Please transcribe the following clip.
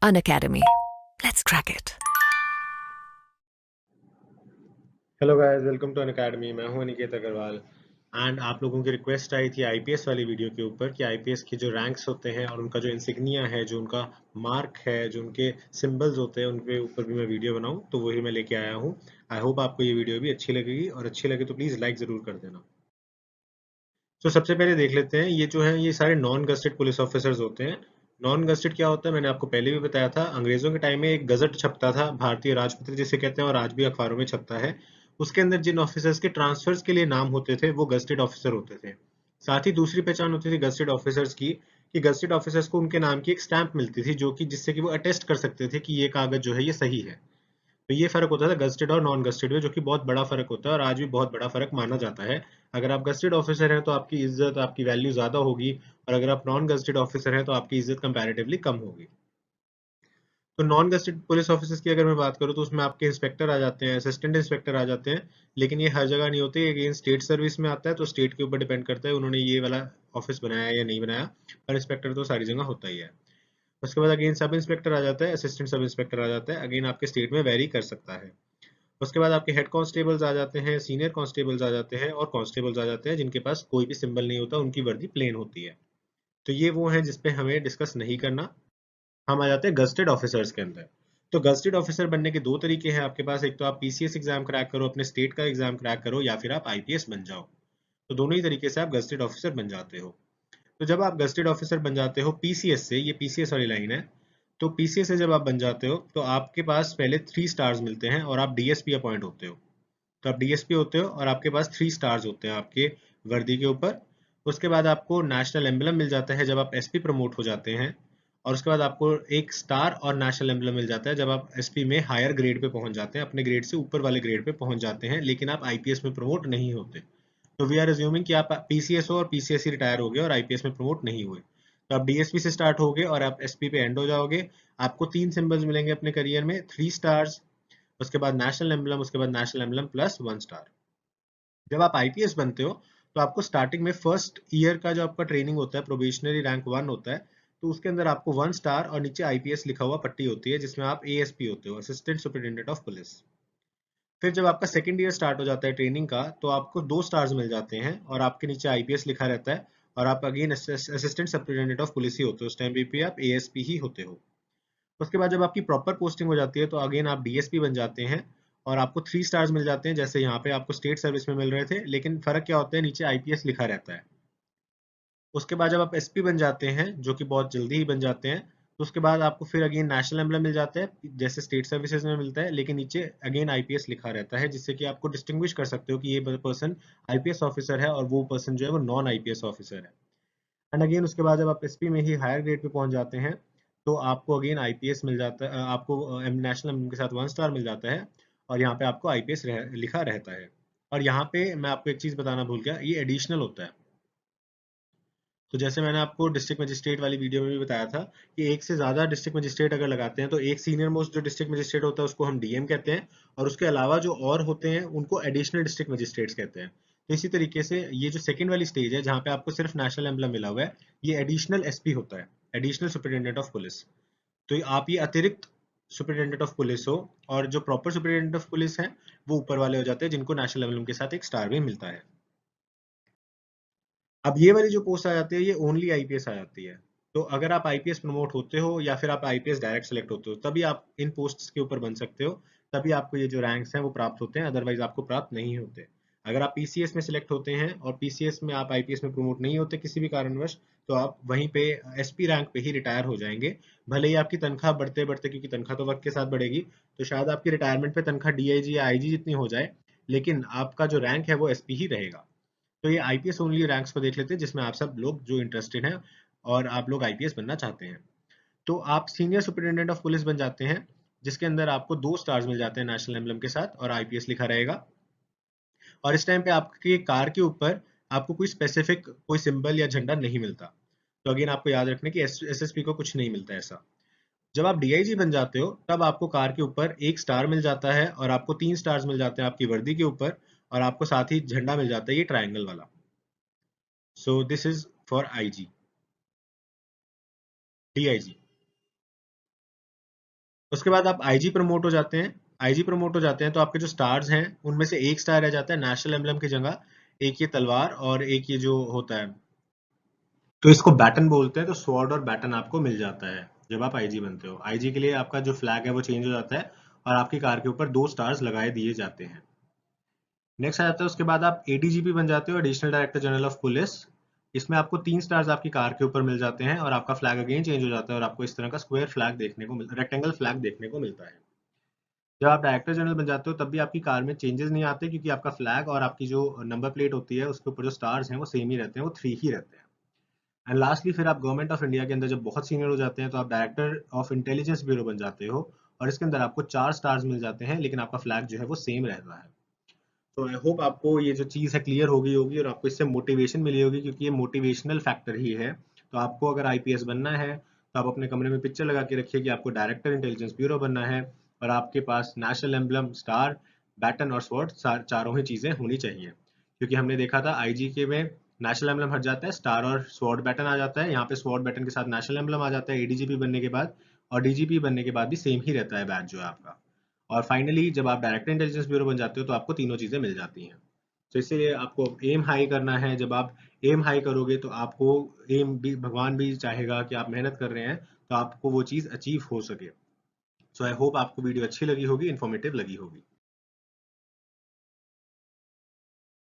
Unacademy. Let's crack it. Hello guys, welcome to Unacademy. मैं हूं Aniket Agarwal. And आप लोगों की रिक्वेस्ट आई थी आईपीएस वाली वीडियो के ऊपर कि आईपीएस के जो रैंक्स होते हैं और उनका जो इंसिग्निया है, जो उनका मार्क है, जो उनके सिंबल्स होते हैं, उनके ऊपर भी मैं वीडियो बनाऊं, तो वही मैं लेके आया हूं। आई होप आपको ये वीडियो भी अच्छी लगेगी, और अच्छी लगे तो प्लीज़ लाइक ज़रूर कर देना। तो सबसे पहले देख लेते हैं, ये जो है ये सारे नॉन गस्टेड पुलिस ऑफिसर्स होते हैं। नॉन गस्टेड क्या होता है, मैंने आपको पहले भी बताया था। अंग्रेजों के टाइम में एक गजट छपता था, भारतीय राजपत्र जिसे कहते हैं, और आज भी अखबारों में छपता है। उसके अंदर जिन ऑफिसर्स के ट्रांसफर्स के लिए नाम होते थे वो गस्टेड ऑफिसर होते थे। साथ ही दूसरी पहचान होती थी गस्टेड ऑफिसर्स की, कि गस्टेड ऑफिसर्स को उनके नाम की एक स्टैंप मिलती थी, जो कि जिससे कि वो अटेस्ट कर सकते थे कि ये कागज जो है ये सही है। तो ये फ़र्क होता था गज़टेड और नॉन गज़टेड में, जो कि बहुत बड़ा फ़र्क होता है और आज भी बहुत बड़ा फ़र्क माना जाता है। अगर आप गज़टेड ऑफ़िसर हैं तो आपकी इज़्ज़त, आपकी वैल्यू ज़्यादा होगी, और अगर आप नॉन गज़टेड ऑफ़िसर हैं तो आपकी इज़्ज़त कंपैरेटिवली कम होगी। तो नॉन गज़टेड पुलिस ऑफ़िसर्स की अगर मैं बात करूँ तो उसमें आपके इंस्पेक्टर आ जाते हैं, असिस्टेंट इंस्पेक्टर आ जाते हैं, लेकिन ये हर जगह नहीं होते। ये अगेन स्टेट सर्विस में आता है, तो स्टेट के ऊपर डिपेंड करता है उन्होंने ये वाला ऑफ़िस बनाया है या नहीं बनाया, पर इंस्पेक्टर तो सारी जगह होता ही है। उसके बाद अगेन सब इंस्पेक्टर आ जाता है, असिस्टेंट सब इंस्पेक्टर आ जाता है, अगेन आपके स्टेट में वेरी कर सकता है। उसके बाद आपके हेड कांस्टेबल्स आ जाते हैं, सीनियर कांस्टेबल्स आ जाते हैं, और कांस्टेबल्स आ जाते हैं जिनके पास कोई भी सिंबल नहीं होता, उनकी वर्दी प्लेन होती है। तो ये वो हैं जिस पे हमें डिस्कस नहीं करना। हम आ जाते हैं गस्टेड ऑफिसर्स के अंदर। तो गस्टेड ऑफिसर बनने के दो तरीके हैं आपके पास। एक तो आप पीसीएस एग्जाम क्रैक करो, अपने स्टेट का एग्जाम क्रैक करो, या फिर आप आईपीएस बन जाओ। तो दोनों ही तरीके से आप गस्टेड ऑफिसर बन जाते हो। तो जब आप गस्टेड ऑफिसर बन जाते हो पीसीएस से, ये पीसीएस वाली लाइन है, तो पीसीएस से जब आप बन जाते हो तो आपके पास पहले 3 स्टार्स मिलते हैं और आप डीएसपी अपॉइंट होते हो। तो आप डीएसपी होते हो और आपके पास 3 स्टार्स होते हैं आपके वर्दी के ऊपर। उसके बाद आपको नेशनल एम्बलम मिल जाता है जब आप एसपी प्रमोट हो जाते हैं। और उसके बाद आपको एक स्टार और नेशनल एम्बलम मिल जाता है जब आप एसपी में हायर ग्रेड पे पहुंच जाते हैं, अपने ग्रेड से ऊपर वाले ग्रेड पे पहुंच जाते हैं, लेकिन आप आईपीएस में प्रमोट नहीं होते। तो वी आर अज्यूमिंग कि आप पीसीएस हो और पीसीएस ही रिटायर हो गए और आईपीएस में प्रमोट नहीं हुए। तो आप डीएसपी से स्टार्ट हो गए और आप एसपी पे एंड हो जाओगे। आपको 3 सिंबल्स मिलेंगे अपने करियर में, 3 स्टार्स, उसके बाद नेशनल एम्बलम, उसके बाद नेशनल एम्बलम प्लस 1 स्टार। जब आप आईपीएस बनते हो तो आपको स्टार्टिंग में फर्स्ट ईयर का जो आपका ट्रेनिंग होता है, प्रोबेशनरी रैंक 1 होता है, तो उसके अंदर आपको 1 स्टार और नीचे आईपीएस लिखा हुआ पट्टी होती है, जिसमें आप एएसपी होते हो, असिस्टेंट सुपरिटेंडेंट ऑफ पुलिस। फिर जब आपका सेकंड ईयर स्टार्ट हो जाता है ट्रेनिंग का, तो आपको 2 स्टार्स मिल जाते हैं और आपके नीचे आईपीएस लिखा रहता है, और आप again assistant superintendent of police ही होते हो। उस टाइम पे आप एएसपी ही होते हो। उसके बाद जब आपकी प्रॉपर पोस्टिंग हो जाती है तो अगेन आप डीएसपी बन जाते हैं, और आपको 3 स्टार्स मिल जाते हैं, जैसे यहाँ पे आपको स्टेट सर्विस में मिल रहे थे, लेकिन फर्क क्या होता है, नीचे आईपीएस लिखा रहता है। उसके बाद जब आप एसपी बन जाते हैं, जो कि बहुत जल्दी ही बन जाते हैं, तो उसके बाद आपको फिर अगेन नेशनल एम्बलम मिल जाता है, जैसे स्टेट सर्विसेज में मिलता है, लेकिन नीचे अगेन आईपीएस लिखा रहता है, जिससे कि आपको डिस्टिंग्विश कर सकते हो कि ये पर्सन आईपीएस ऑफिसर है और वो पर्सन जो है वो नॉन आईपीएस ऑफिसर है। एंड अगेन उसके बाद जब आप एसपी में ही हायर ग्रेड पे पहुंच जाते हैं, तो आपको अगेन आईपीएस मिल जाता है, आपको नेशनल एम्बलम के साथ 1 स्टार मिल जाता है, और यहाँ पे आपको आईपीएस लिखा रहता है। और यहाँ पे मैं आपको एक चीज बताना भूल गया, ये एडिशनल होता है। तो जैसे मैंने आपको डिस्ट्रिक्ट मजिस्ट्रेट वाली वीडियो में भी बताया था कि एक से ज्यादा डिस्ट्रिक्ट मजिस्ट्रेट अगर लगाते हैं तो एक सीनियर मोस्ट जो डिस्ट्रिक्ट मजिस्ट्रेट होता है उसको हम डीएम कहते हैं, और उसके अलावा जो और होते हैं उनको एडिशनल डिस्ट्रिक्ट मजिस्ट्रेट्स कहते हैं। तो इसी तरीके से ये जो सेकंड वाली स्टेज है जहाँ पे आपको सिर्फ नेशनल एम्बलम मिला हुआ है, ये एडिशनल एसपी होता है, एडिशनल सुपरिटेंडेंट ऑफ पुलिस। तो आप ये अतिरिक्त सुपरिटेंडेंट ऑफ पुलिस हो, और जो प्रॉपर सुपरिटेंडेंट ऑफ पुलिस है वो ऊपर वाले हो जाते हैं, जिनको नेशनल एम्बलम के साथ एक स्टार भी मिलता है। अब ये वाली जो पोस्ट आ जाती है ये ओनली आईपीएस आ जाती है। तो अगर आप आईपीएस प्रमोट होते हो या फिर आप आईपीएस डायरेक्ट सेलेक्ट होते हो, तभी आप इन पोस्ट्स के ऊपर बन सकते हो, तभी आपको ये जो रैंक्स हैं वो प्राप्त होते हैं, अदरवाइज आपको प्राप्त नहीं होते। अगर आप पीसीएस में सिलेक्ट होते हैं और पीसीएस में आप आईपीएस में प्रमोट नहीं होते किसी भी कारणवश, तो आप वहीं पे एसपी रैंक पे ही रिटायर हो जाएंगे। भले ही आपकी तनख्वाह बढ़ते बढ़ते, क्योंकि तनख्वाह तो वक्त के साथ बढ़ेगी, तो शायद आपकी रिटायरमेंट पे तनख्वाह डीआईजी या आईजी जितनी हो जाए, लेकिन आपका जो रैंक है वो एसपी ही रहेगा। तो ये आईपीएस ओनली रैंक्स को देख लेते हैं, जिसमें आप सब लोग जो इंटरेस्टेड हैं और आप लोग आईपीएस बनना चाहते हैं। तो आप सीनियर सुपरिटेंडेंट ऑफ पुलिस बन जाते हैं, जिसके अंदर आपको 2 स्टार्स मिल जाते हैं नेशनल एम्बलम के साथ, और आईपीएस लिखा रहेगा। और इस टाइम पे आपकी कार के ऊपर आपको कोई स्पेसिफिक कोई सिंबल या झंडा नहीं मिलता। तो अगेन आपको याद रखना कि एसएसपी को कुछ नहीं मिलता ऐसा। जब आप डीआईजी बन जाते हो तब आपको कार के ऊपर एक स्टार मिल जाता है, और आपको 3 स्टार्स मिल जाते हैं आपकी वर्दी के ऊपर, और आपको साथ ही झंडा मिल जाता है, ये ट्रायंगल वाला। So this is for IG, DIG. उसके बाद आप आईजी प्रमोट हो जाते हैं। आईजी प्रमोट हो जाते हैं तो आपके जो स्टार्स हैं उनमें से एक स्टार रह जाता है नेशनल एम्बलम की जगह, एक ये तलवार और एक ये जो होता है, तो इसको बैटन बोलते हैं। तो स्वॉर्ड और बैटन आपको मिल जाता है जब आप आईजी बनते हो। आईजी के लिए आपका जो फ्लैग है वो चेंज हो जाता है और आपकी कार के ऊपर 2 स्टार्स लगाए दिए जाते हैं। नेक्स्ट आ जाता है उसके बाद आप एडीजीपी बन जाते हो, additional director general of police. इसमें आपको 3 स्टार्स आपकी कार के ऊपर मिल जाते हैं और आपका फ्लैग अगेन चेंज हो जाता है और आपको इस तरह का स्क्वायर फ्लैग देखने को रेक्टेंगल फ्लैग देखने को मिलता है। जब आप डायरेक्टर जनरल बन जाते हो तब भी आपकी कार में चेंजेस नहीं आते, क्योंकि आपका फ्लैग और आपकी जो नंबर प्लेट होती है उसके ऊपर जो स्टार्स हैं वो सेम ही रहते हैं, वो 3 ही रहते हैं। एंड लास्टली फिर आप गवर्नमेंट ऑफ इंडिया के अंदर जब बहुत सीनियर हो जाते हैं तो आप डायरेक्टर ऑफ इंटेलिजेंस ब्यूरो बन जाते हो और इसके अंदर आपको 4 स्टार्स मिल जाते हैं, लेकिन आपका फ्लैग जो है वो सेम रहता है। तो आई होप आपको ये जो चीज़ है क्लियर हो गई होगी और आपको इससे मोटिवेशन मिली होगी, क्योंकि ये मोटिवेशनल फैक्टर ही है। तो आपको अगर आईपीएस बनना है तो आप अपने कमरे में पिक्चर लगा के रखिए कि आपको डायरेक्टर इंटेलिजेंस ब्यूरो बनना है और आपके पास नेशनल एम्बलम, स्टार, बैटन और स्वॉर्ड चारों ही चीज़ें होनी चाहिए। क्योंकि हमने देखा था आईजी के में नेशनल एम्बलम हट जाता है, स्टार और स्वॉर्ड बैटन आ जाता है, यहाँ पे स्वॉर्ड बैटन के साथ नेशनल एम्बलम आ जाता है एडीजीपी बनने के बाद, और डीजीपी बनने के बाद भी सेम ही रहता है बैच जो है आपका। और फाइनली जब आप डायरेक्टर इंटेलिजेंस ब्यूरो बन जाते हो तो आपको तीनों चीज़ें मिल जाती हैं। तो इसीलिए आपको एम हाई करना है। जब आप एम हाई करोगे तो आपको एम भी भगवान भी चाहेगा कि आप मेहनत कर रहे हैं तो आपको वो चीज़ अचीव हो सके। सो आई होप आपको वीडियो अच्छी लगी होगी, इन्फॉर्मेटिव लगी होगी।